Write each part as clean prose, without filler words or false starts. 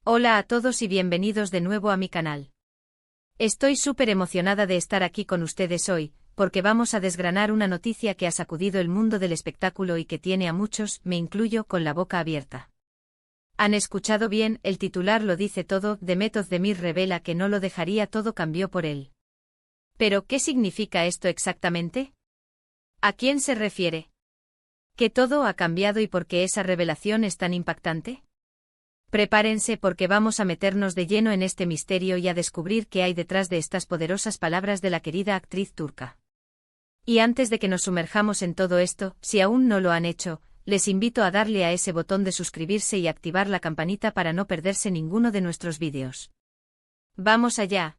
Hola a todos y bienvenidos de nuevo a mi canal. Estoy súper emocionada de estar aquí con ustedes hoy, porque vamos a desgranar una noticia que ha sacudido el mundo del espectáculo y que tiene a muchos, me incluyo, con la boca abierta. ¿Han escuchado bien? El titular lo dice todo. Demet Özdemir revela que no lo dejaría todo, cambió por él. ¿Pero qué significa esto exactamente? ¿A quién se refiere? ¿Que todo ha cambiado y por qué esa revelación es tan impactante? Prepárense porque vamos a meternos de lleno en este misterio y a descubrir qué hay detrás de estas poderosas palabras de la querida actriz turca. Y antes de que nos sumerjamos en todo esto, si aún no lo han hecho, les invito a darle a ese botón de suscribirse y activar la campanita para no perderse ninguno de nuestros vídeos. ¡Vamos allá!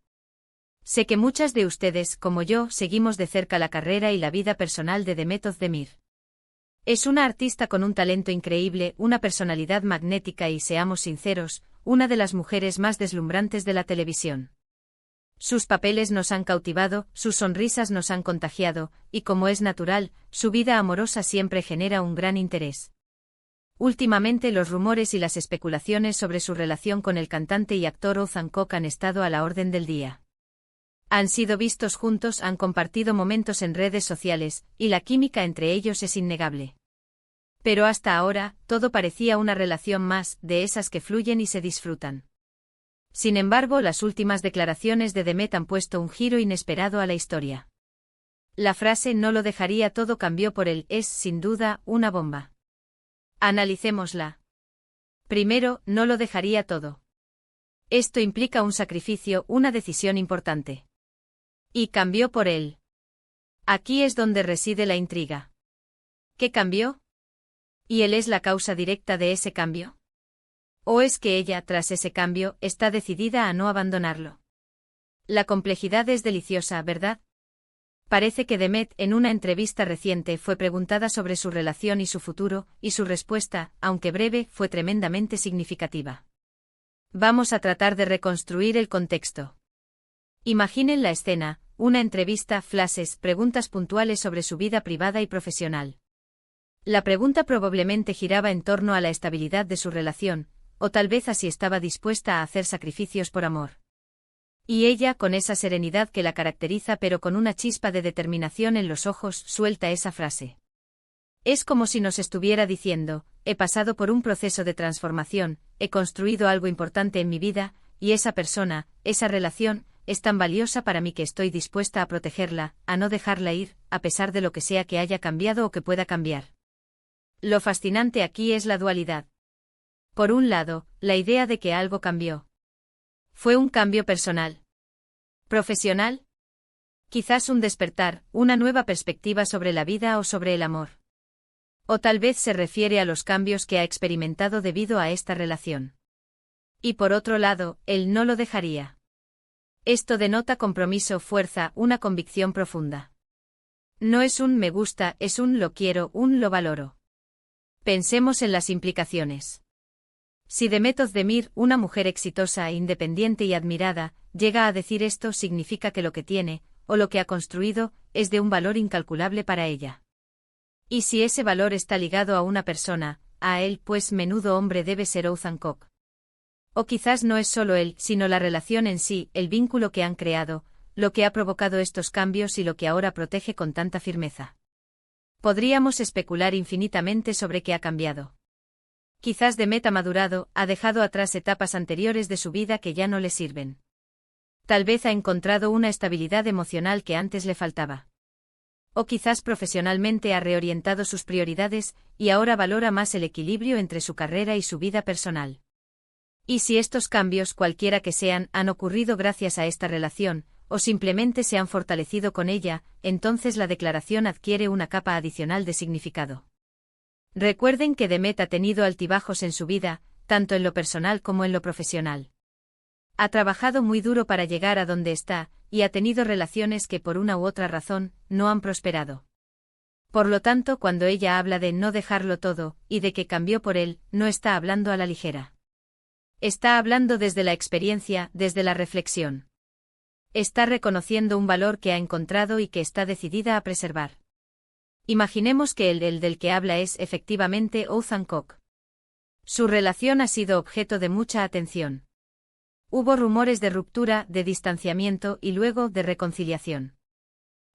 Sé que muchas de ustedes, como yo, seguimos de cerca la carrera y la vida personal de Demet Özdemir. Es una artista con un talento increíble, una personalidad magnética y, seamos sinceros, una de las mujeres más deslumbrantes de la televisión. Sus papeles nos han cautivado, sus sonrisas nos han contagiado, y como es natural, su vida amorosa siempre genera un gran interés. Últimamente los rumores y las especulaciones sobre su relación con el cantante y actor Ozan Koç han estado a la orden del día. Han sido vistos juntos, han compartido momentos en redes sociales, y la química entre ellos es innegable. Pero hasta ahora, todo parecía una relación más, de esas que fluyen y se disfrutan. Sin embargo, las últimas declaraciones de Demet han puesto un giro inesperado a la historia. La frase "no lo dejaría todo" cambió por él es, sin duda, una bomba. Analicémosla. Primero, no lo dejaría todo. Esto implica un sacrificio, una decisión importante. Y cambió por él. Aquí es donde reside la intriga. ¿Qué cambió? ¿Y él es la causa directa de ese cambio? ¿O es que ella, tras ese cambio, está decidida a no abandonarlo? La complejidad es deliciosa, ¿verdad? Parece que Demet, en una entrevista reciente, fue preguntada sobre su relación y su futuro, y su respuesta, aunque breve, fue tremendamente significativa. Vamos a tratar de reconstruir el contexto. Imaginen la escena, una entrevista, flashes, preguntas puntuales sobre su vida privada y profesional. La pregunta probablemente giraba en torno a la estabilidad de su relación, o tal vez a si estaba dispuesta a hacer sacrificios por amor. Y ella, con esa serenidad que la caracteriza pero con una chispa de determinación en los ojos, suelta esa frase. Es como si nos estuviera diciendo: he pasado por un proceso de transformación, he construido algo importante en mi vida, y esa persona, esa relación, es tan valiosa para mí que estoy dispuesta a protegerla, a no dejarla ir, a pesar de lo que sea que haya cambiado o que pueda cambiar. Lo fascinante aquí es la dualidad. Por un lado, la idea de que algo cambió. ¿Fue un cambio personal? ¿Profesional? Quizás un despertar, una nueva perspectiva sobre la vida o sobre el amor. O tal vez se refiere a los cambios que ha experimentado debido a esta relación. Y por otro lado, él no lo dejaría. Esto denota compromiso, fuerza, una convicción profunda. No es un me gusta, es un lo quiero, un lo valoro. Pensemos en las implicaciones. Si Demet Özdemir, una mujer exitosa, independiente y admirada, llega a decir esto, significa que lo que tiene, o lo que ha construido, es de un valor incalculable para ella. Y si ese valor está ligado a una persona, a él, pues menudo hombre debe ser Ozan Koç. O quizás no es solo él, sino la relación en sí, el vínculo que han creado, lo que ha provocado estos cambios y lo que ahora protege con tanta firmeza. Podríamos especular infinitamente sobre qué ha cambiado. Quizás Demet ha madurado, ha dejado atrás etapas anteriores de su vida que ya no le sirven. Tal vez ha encontrado una estabilidad emocional que antes le faltaba. O quizás profesionalmente ha reorientado sus prioridades, y ahora valora más el equilibrio entre su carrera y su vida personal. Y si estos cambios, cualquiera que sean, han ocurrido gracias a esta relación, o simplemente se han fortalecido con ella, entonces la declaración adquiere una capa adicional de significado. Recuerden que Demet ha tenido altibajos en su vida, tanto en lo personal como en lo profesional. Ha trabajado muy duro para llegar a donde está, y ha tenido relaciones que por una u otra razón, no han prosperado. Por lo tanto, cuando ella habla de no dejarlo todo, y de que cambió por él, no está hablando a la ligera. Está hablando desde la experiencia, desde la reflexión. Está reconociendo un valor que ha encontrado y que está decidida a preservar. Imaginemos que el del que habla es efectivamente Ozan Koç. Su relación ha sido objeto de mucha atención. Hubo rumores de ruptura, de distanciamiento y luego de reconciliación.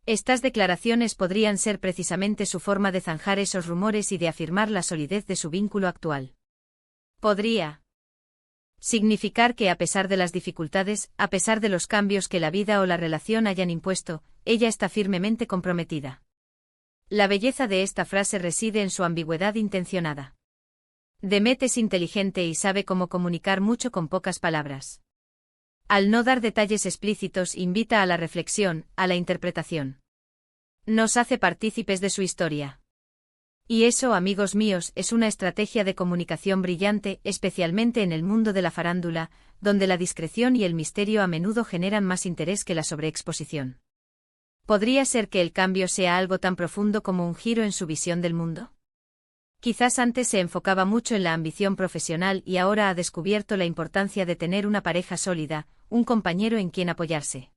Estas declaraciones podrían ser precisamente su forma de zanjar esos rumores y de afirmar la solidez de su vínculo actual. Podría significar que a pesar de las dificultades, a pesar de los cambios que la vida o la relación hayan impuesto, ella está firmemente comprometida. La belleza de esta frase reside en su ambigüedad intencionada. Demet es inteligente y sabe cómo comunicar mucho con pocas palabras. Al no dar detalles explícitos, invita a la reflexión, a la interpretación. Nos hace partícipes de su historia. Y eso, amigos míos, es una estrategia de comunicación brillante, especialmente en el mundo de la farándula, donde la discreción y el misterio a menudo generan más interés que la sobreexposición. ¿Podría ser que el cambio sea algo tan profundo como un giro en su visión del mundo? Quizás antes se enfocaba mucho en la ambición profesional y ahora ha descubierto la importancia de tener una pareja sólida, un compañero en quien apoyarse.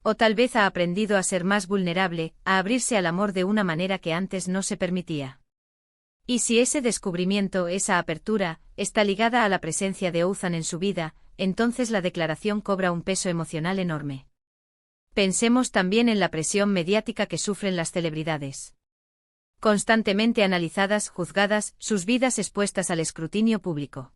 O tal vez ha aprendido a ser más vulnerable, a abrirse al amor de una manera que antes no se permitía. Y si ese descubrimiento, esa apertura, está ligada a la presencia de Ouzhan en su vida, entonces la declaración cobra un peso emocional enorme. Pensemos también en la presión mediática que sufren las celebridades. Constantemente analizadas, juzgadas, sus vidas expuestas al escrutinio público.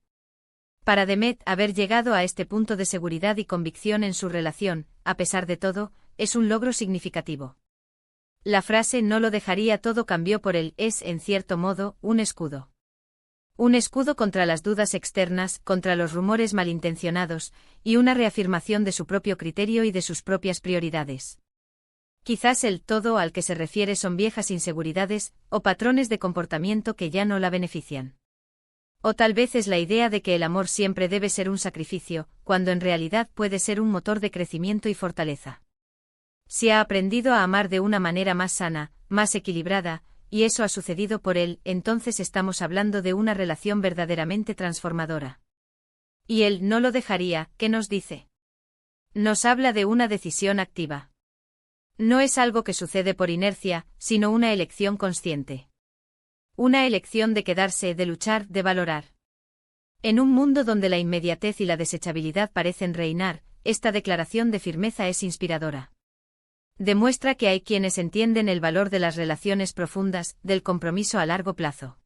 Para Demet, haber llegado a este punto de seguridad y convicción en su relación, a pesar de todo, es un logro significativo. La frase "no lo dejaría todo" cambió por el es, en cierto modo, un escudo. Un escudo contra las dudas externas, contra los rumores malintencionados, y una reafirmación de su propio criterio y de sus propias prioridades. Quizás el todo al que se refiere son viejas inseguridades, o patrones de comportamiento que ya no la benefician. O tal vez es la idea de que el amor siempre debe ser un sacrificio, cuando en realidad puede ser un motor de crecimiento y fortaleza. Si ha aprendido a amar de una manera más sana, más equilibrada, y eso ha sucedido por él, entonces estamos hablando de una relación verdaderamente transformadora. Y él no lo dejaría, ¿qué nos dice? Nos habla de una decisión activa. No es algo que sucede por inercia, sino una elección consciente. Una elección de quedarse, de luchar, de valorar. En un mundo donde la inmediatez y la desechabilidad parecen reinar, esta declaración de firmeza es inspiradora. Demuestra que hay quienes entienden el valor de las relaciones profundas, del compromiso a largo plazo.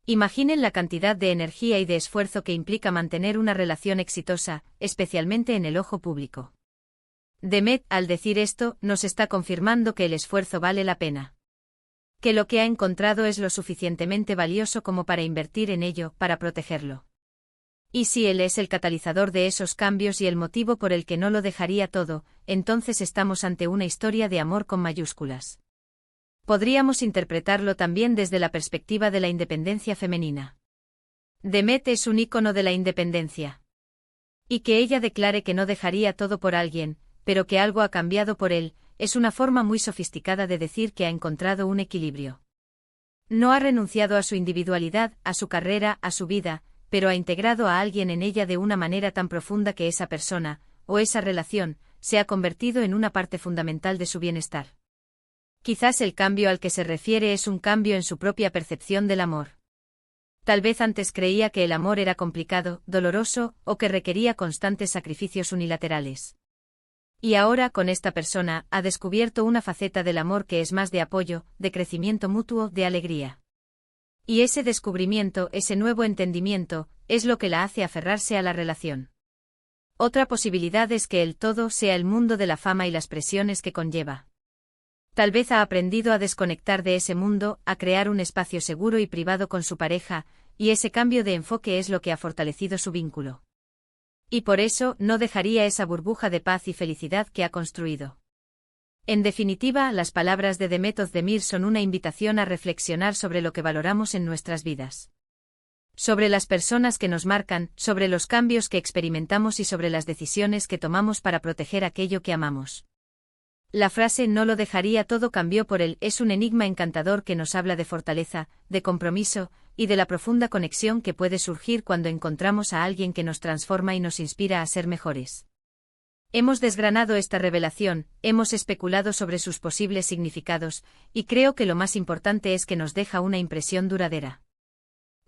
Imaginen la cantidad de energía y de esfuerzo que implica mantener una relación exitosa, especialmente en el ojo público. Demet, al decir esto, nos está confirmando que el esfuerzo vale la pena. Que lo que ha encontrado es lo suficientemente valioso como para invertir en ello, para protegerlo. Y si él es el catalizador de esos cambios y el motivo por el que no lo dejaría todo, entonces estamos ante una historia de amor con mayúsculas. Podríamos interpretarlo también desde la perspectiva de la independencia femenina. Demet es un ícono de la independencia. Y que ella declare que no dejaría todo por alguien, pero que algo ha cambiado por él, es una forma muy sofisticada de decir que ha encontrado un equilibrio. No ha renunciado a su individualidad, a su carrera, a su vida, pero ha integrado a alguien en ella de una manera tan profunda que esa persona, o esa relación, se ha convertido en una parte fundamental de su bienestar. Quizás el cambio al que se refiere es un cambio en su propia percepción del amor. Tal vez antes creía que el amor era complicado, doloroso, o que requería constantes sacrificios unilaterales. Y ahora, con esta persona, ha descubierto una faceta del amor que es más de apoyo, de crecimiento mutuo, de alegría. Y ese descubrimiento, ese nuevo entendimiento, es lo que la hace aferrarse a la relación. Otra posibilidad es que el todo sea el mundo de la fama y las presiones que conlleva. Tal vez ha aprendido a desconectar de ese mundo, a crear un espacio seguro y privado con su pareja, y ese cambio de enfoque es lo que ha fortalecido su vínculo. Y por eso no dejaría esa burbuja de paz y felicidad que ha construido. En definitiva, las palabras de Demet Özdemir son una invitación a reflexionar sobre lo que valoramos en nuestras vidas. Sobre las personas que nos marcan, sobre los cambios que experimentamos y sobre las decisiones que tomamos para proteger aquello que amamos. La frase "no lo dejaría todo" cambió por él es un enigma encantador que nos habla de fortaleza, de compromiso, y de la profunda conexión que puede surgir cuando encontramos a alguien que nos transforma y nos inspira a ser mejores. Hemos desgranado esta revelación, hemos especulado sobre sus posibles significados, y creo que lo más importante es que nos deja una impresión duradera.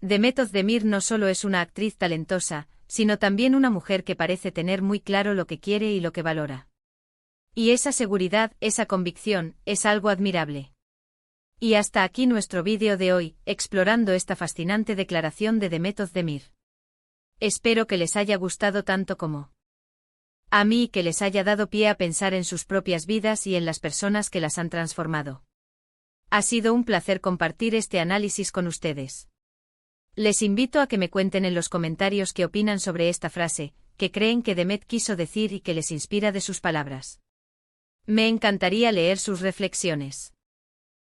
Demet Özdemir no solo es una actriz talentosa, sino también una mujer que parece tener muy claro lo que quiere y lo que valora. Y esa seguridad, esa convicción, es algo admirable. Y hasta aquí nuestro vídeo de hoy, explorando esta fascinante declaración de Demet Özdemir. Espero que les haya gustado tanto como a mí y que les haya dado pie a pensar en sus propias vidas y en las personas que las han transformado. Ha sido un placer compartir este análisis con ustedes. Les invito a que me cuenten en los comentarios qué opinan sobre esta frase, qué creen que Demet quiso decir y qué les inspira de sus palabras. Me encantaría leer sus reflexiones.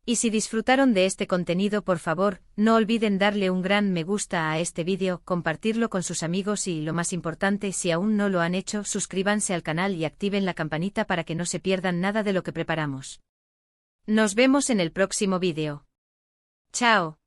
Y si disfrutaron de este contenido, por favor, no olviden darle un gran me gusta a este vídeo, compartirlo con sus amigos y, lo más importante, si aún no lo han hecho, suscríbanse al canal y activen la campanita para que no se pierdan nada de lo que preparamos. Nos vemos en el próximo vídeo. ¡Chao!